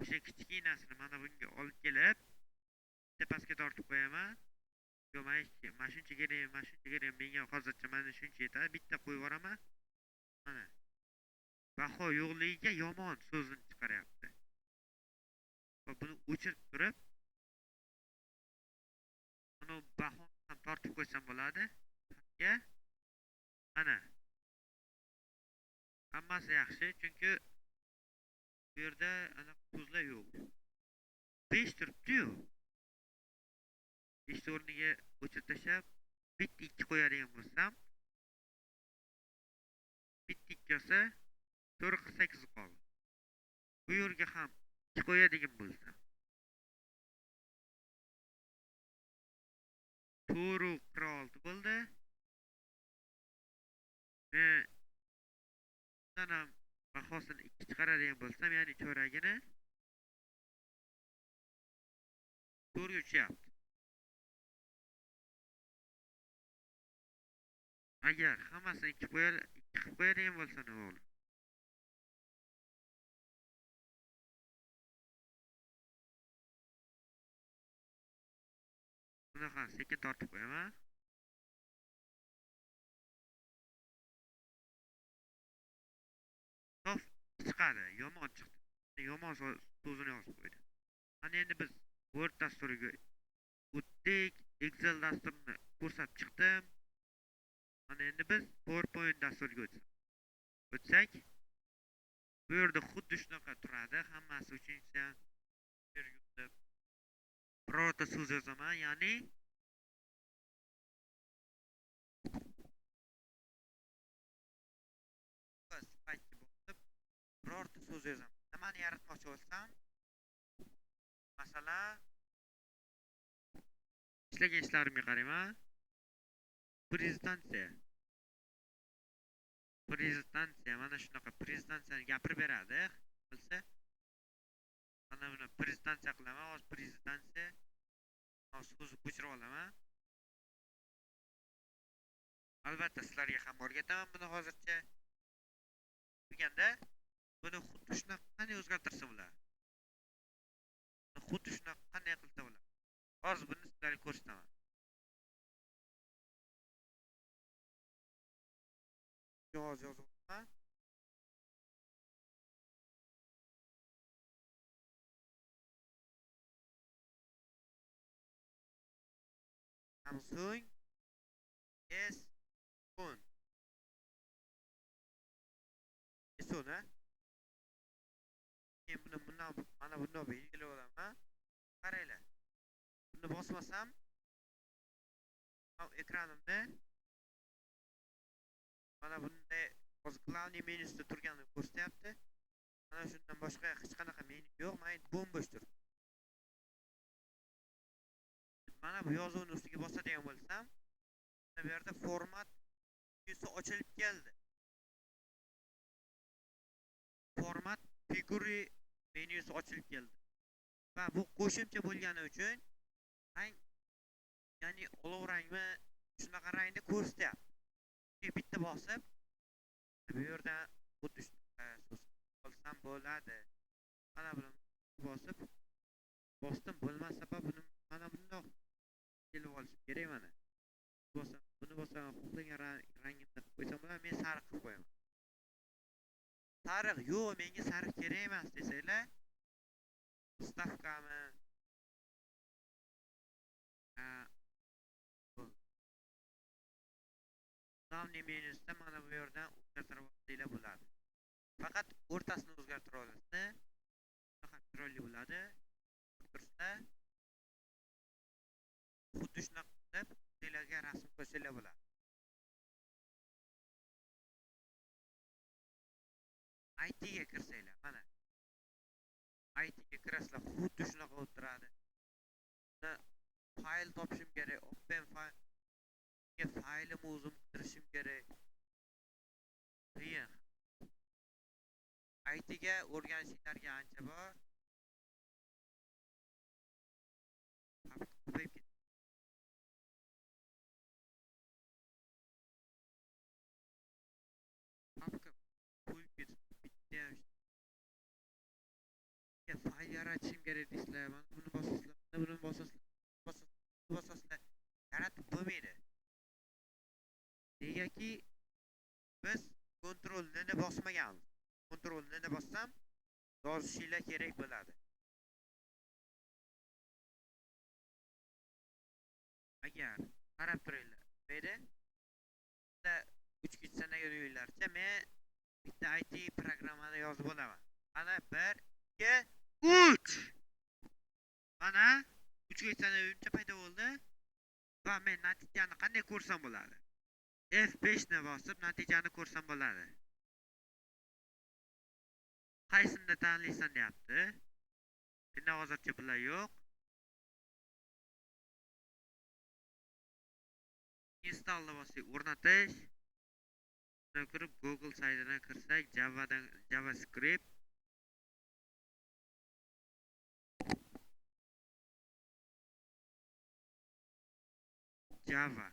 o'sha kichkinasini mana bunga olib kelib tepasiga tortib qo'yaman. Yo, mana shuncha kerak, mana shuncha kerak, menga hozircha mana shuncha yetadi, bitta qo'yib yuboraman. Mana baho yo'qligiga yomon so'zini chiqaryapti. Va buni o'chirib turib, mana bahoni ham tortib qo'ysam bo'ladi. Pastga mana hammasi yaxshi, chunki bu yerda anaqa so'zlar yo'q. 5 turibdi-yu. 5 o'rniga o'chirib tashlab, bitta 2 qo'yadigan bo'lsam, bitta 2 olsa 48 qoldi. Bu yerga ham 2 qo'yadigan bo'lsam, 46 bo'ldi. Bundan ham bahosini 2 chiqaradigan bo'lsam, ya'ni cho'ragini 4 ga tushyapti. Agar hammasini 2 qilib qo'yadigan bo'lsa nima bo'ladi? Bunaqa sekin tortib qo'yaman. Sof chiqadi, yomon chiqdi. Yomon so'zini yozib qo'ydi. Mana endi biz Word dasturiga o'tdik. Excel dasturini ko'rsatib chiqdim. Mana endi biz PowerPoint dasturiga o'tsak, bu yerda xuddi shunaqa turadi. Hammasi uchinchisi ham birorta so'z yozaman, ya'ni space'ga bosib birorta so'z yozaman. Nimani yaratmoqchi bo'lsam, masalan, ishlagan ishlarimga qarayman. Prezidensiya mana shunaqa prezidensiyani gapirib beradi. Bilsa, mana buni prezidensiya qilaman, hozir prezidensiya so'zni ko'chirib olaman. Albatta sizlarga ham o'rgataman buni hozircha. Deganda buni xuddi shunaqa qanday o'zgartirsa bo'ladi? Xuddi shunaqa qanday qilsa bo'ladi? Hozir buni sizlarga ko'rsataman. Yozaman. Samsung S10. S10 Men buni mana bunday belgilab olaman. Qaranglar. Buni bosmasam, ekranimda mana bunday hozir glавный menyusida turganini ko'rsatyapti. Mana shundan boshqa hech qanaqa menyu yo'q, mana bo'm-bo'sh turibdi. Mana bu yozuvni ustiga bosadigan bo'lsam, bu yerda format menyusi ochilib keldi. Format figuri menyusi ochilib keldi. Va bu qo'shimcha bo'lgani uchun rang, ya'ni olov rangmi shunaqa rangda ko'rsatyapti. Bitta bosib, bu yerda xuddi shunaqa so'z olsam bo'ladi. Mana buni bosdim, bo'lmasa buni mana bundoq kelib olishim kerak mana. Buni bosam, xohlagan rangimni qilib qo'ysam bo'ladi. Men sariq qilib qo'yaman. Sariq, yo'q, menga sariq kerak emas desanglar, stavkami Navni menyusida mana bu yerdan o'zgartirib olsanglar bo'ladi. Faqat o'rtasini o'zgartirib olasiz. Faqat chiroyli bo'ladi. Tursa xuddi shunaqa qilib sizlarga rasm qo'ysanglar bo'ladi. IT ga kirsanglar, mana IT ga kirasizlar, xuddi shunaqa bo'lib turadi. Fayl topishim kerak, open fayl. Faylim o'zim qidirishim kerak. Qiyin. IT ga o'rganishlarga ancha bor. Ko'payib ketdi. Papka qo'yib ketib bitta fayl yaratishim kerak deysizlar, mana buni bosasizlar, mana buni bosasizlar, bosasizlar, yaratib bo'lmaydi. Negaki biz Ctrl N ni bosmaganmiz. Ctrl N ni bossam yozishinglar kerak bo'ladi. Agar qarab turinglar, mayli? Bitta 3 sanaga deylarcha, men bitta IT programmani yozib olaman. Mana 1 2 3. Mana 3 sanaguncha paydo bo'ldi. Va men natijani qanday ko'rsam bo'ladi? F5 ni bosib natijani ko'rsam bo'ladi. Qaysini tanlaysan deyapti. Menda hozircha bular yo'q. Installni bosib o'rnatish. Buna kirib Google saytidan kirsak, JavaScript Java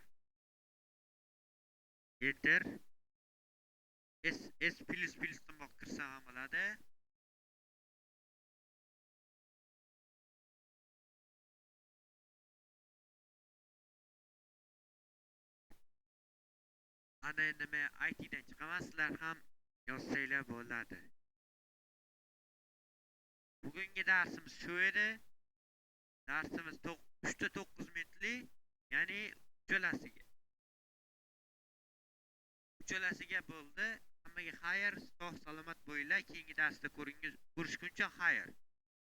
Enter S++ dan kirsam ham bo'ladi. Ana endi men IT dan chiqaman, sizlar ham yozsanglar bo'ladi. Bugungi darsimiz shu edi. Darsimiz 3 ta 9 minutli, ya'ni uchalasiga bo'ldi. Hammaga xayr, sog' salomat bo'linglar. Keyingi darsda ko'rishguncha xayr.